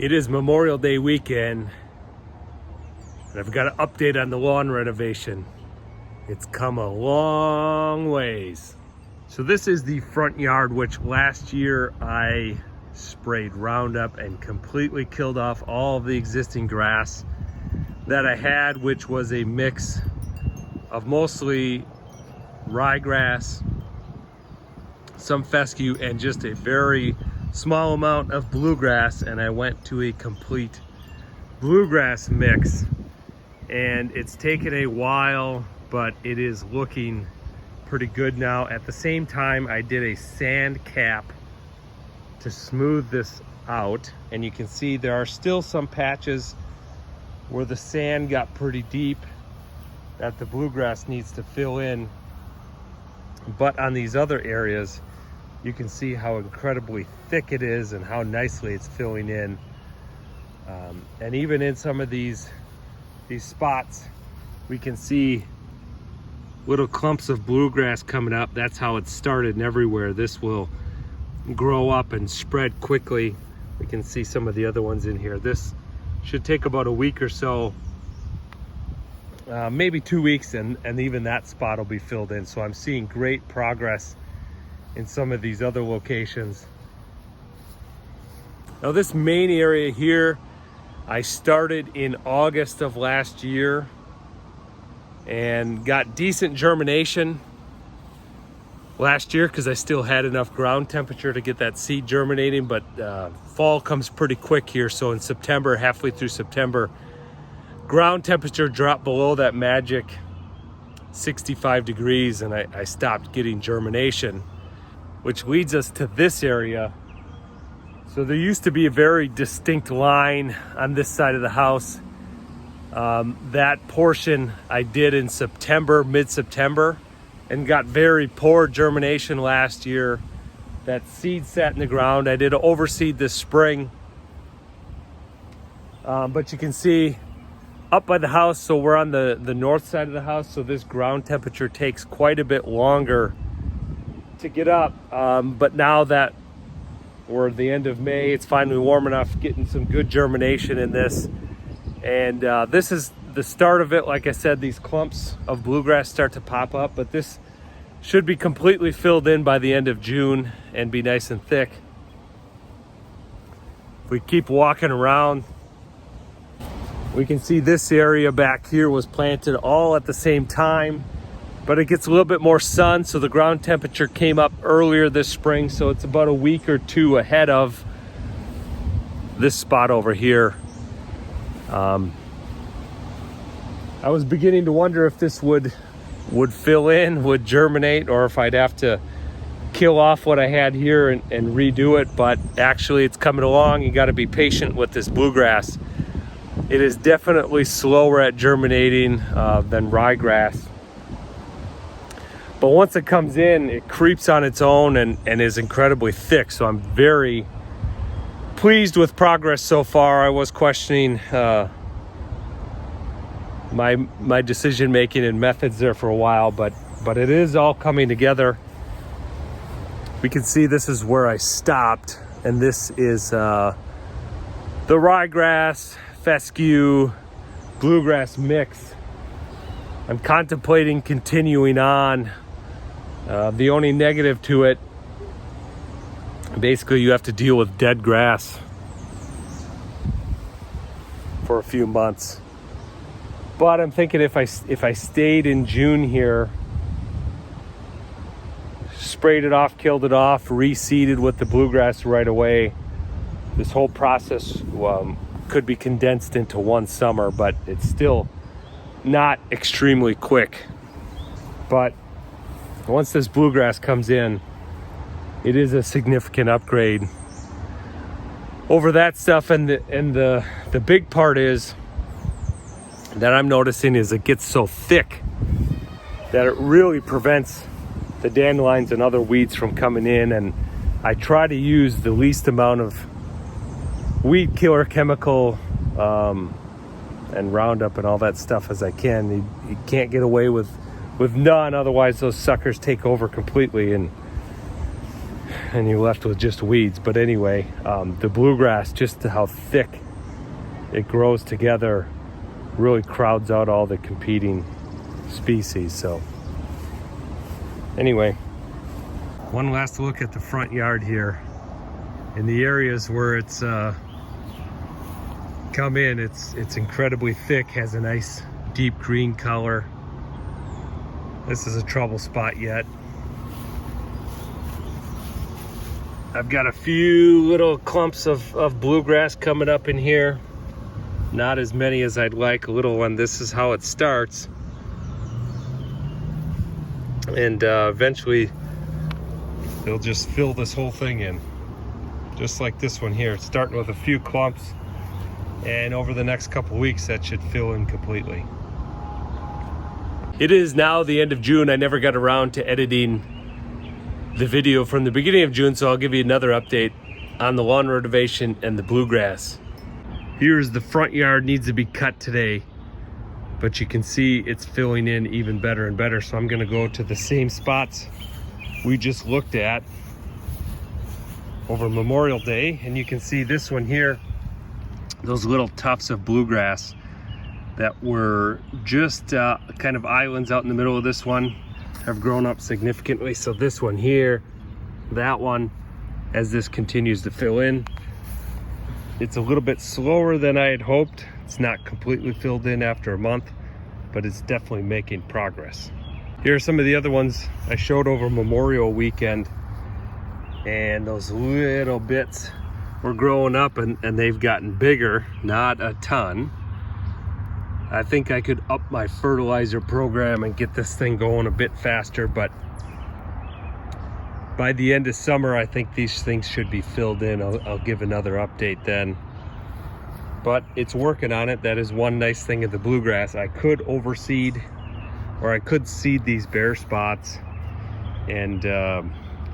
It is Memorial Day weekend, and I've got an update on the lawn renovation. It's come a long ways. So this is the front yard, which last year I sprayed Roundup and completely killed off all of the existing grass that I had, which was a mix of mostly ryegrass, some fescue, and just a very small amount of bluegrass. And I went to a complete bluegrass mix, and it's taken a while, but it is looking pretty good now. At the same time, I did a sand cap to smooth this out, and you can see there are still some patches where the sand got pretty deep that the bluegrass needs to fill in. But on these other areas, you can see how incredibly thick it is and how nicely it's filling in. And even in some of these spots, we can see little clumps of bluegrass coming up. That's how it started, and everywhere this will grow up and spread quickly. We can see some of the other ones in here. This should take about a week or so, maybe 2 weeks, and even that spot will be filled in. So I'm seeing great progress in some of these other locations. Now this main area here, I started in August of last year and got decent germination last year because I still had enough ground temperature to get that seed germinating. But fall comes pretty quick here, so in September, halfway through September, ground temperature dropped below that magic 65 degrees, and I stopped getting germination, which leads us to this area. So there used to be a very distinct line on this side of the house. That portion I did in September, mid-September, and got very poor germination last year. That seed sat in the ground. I did overseed this spring. But you can see up by the house, so we're on the north side of the house, so this ground temperature takes quite a bit longer to get up. But now that we're at the end of May, it's finally warm enough, getting some good germination in this. And this is the start of it. Like I said, these clumps of bluegrass start to pop up, but this should be completely filled in by the end of June and be nice and thick. If we keep walking around, we can see this area back here was planted all at the same time, but it gets a little bit more sun, so the ground temperature came up earlier this spring, so it's about a week or two ahead of this spot over here. I was beginning to wonder if this would fill in, would germinate, or if I'd have to kill off what I had here and redo it. But actually it's coming along. You got to be patient with this bluegrass. It is definitely slower at germinating than ryegrass, but once it comes in, it creeps on its own and is incredibly thick. So I'm very pleased with progress so far. I was questioning my decision making and methods there for a while, but it is all coming together. We can see this is where I stopped, and this is the ryegrass, fescue, bluegrass mix. I'm contemplating continuing on. The only negative to it, basically you have to deal with dead grass for a few months. But I'm thinking if I stayed in June here, sprayed it off, killed it off, reseeded with the bluegrass right away, this whole process could be condensed into one summer. But it's still not extremely quick. But once this bluegrass comes in, it is a significant upgrade over that stuff. And the big part is that I'm noticing is it gets so thick that it really prevents the dandelions and other weeds from coming in. And I try to use the least amount of weed killer chemical and Roundup and all that stuff as I can. You can't get away with none, otherwise those suckers take over completely. And and you're left with just weeds. But anyway, the bluegrass, just how thick it grows together, really crowds out all the competing species. So anyway, one last look at the front yard here. In the areas where it's come in, it's incredibly thick, has a nice deep green color. This is a trouble spot yet. I've got a few little clumps of bluegrass coming up in here. Not as many as I'd like, a little one. This is how it starts. And eventually they'll just fill this whole thing in. Just like this one here. It's starting with a few clumps, and over the next couple weeks that should fill in completely. It is now the end of June. I never got around to editing the video from the beginning of June, so I'll give you another update on the lawn renovation and the bluegrass. Here's the front yard, needs to be cut today, but you can see it's filling in even better and better. So I'm gonna go to the same spots we just looked at over Memorial Day, and you can see this one here, those little tufts of bluegrass that were just kind of islands out in the middle of this one have grown up significantly. So this one here, that one, as this continues to fill in, it's a little bit slower than I had hoped. It's not completely filled in after a month, but it's definitely making progress. Here are some of the other ones I showed over Memorial Weekend, and those little bits were growing up and they've gotten bigger, not a ton. I think I could up my fertilizer program and get this thing going a bit faster, but by the end of summer, I think these things should be filled in. I'll give another update then. But it's working on it. That is one nice thing of the bluegrass. I could overseed, or I could seed these bare spots and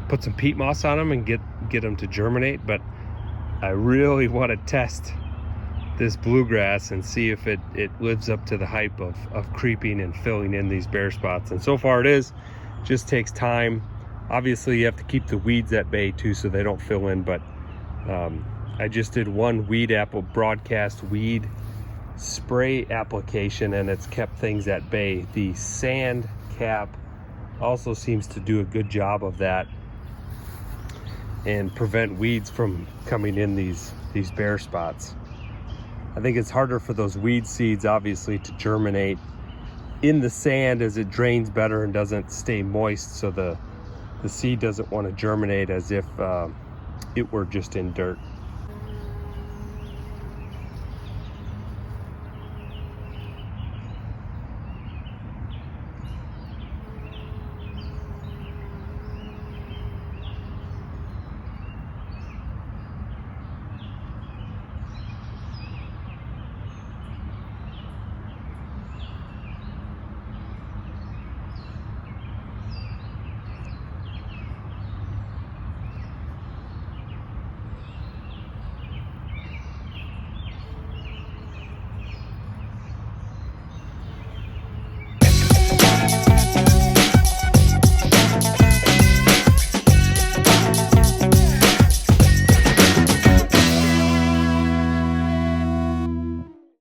put some peat moss on them and get them to germinate, but I really want to test this bluegrass and see if it lives up to the hype of creeping and filling in these bare spots. And so far it is. Just takes time. Obviously you have to keep the weeds at bay too so they don't fill in, but I just did one weed apple broadcast weed spray application and it's kept things at bay. The sand cap also seems to do a good job of that and prevent weeds from coming in these bare spots. I think it's harder for those weed seeds obviously to germinate in the sand as it drains better and doesn't stay moist, so the seed doesn't want to germinate as if it were just in dirt.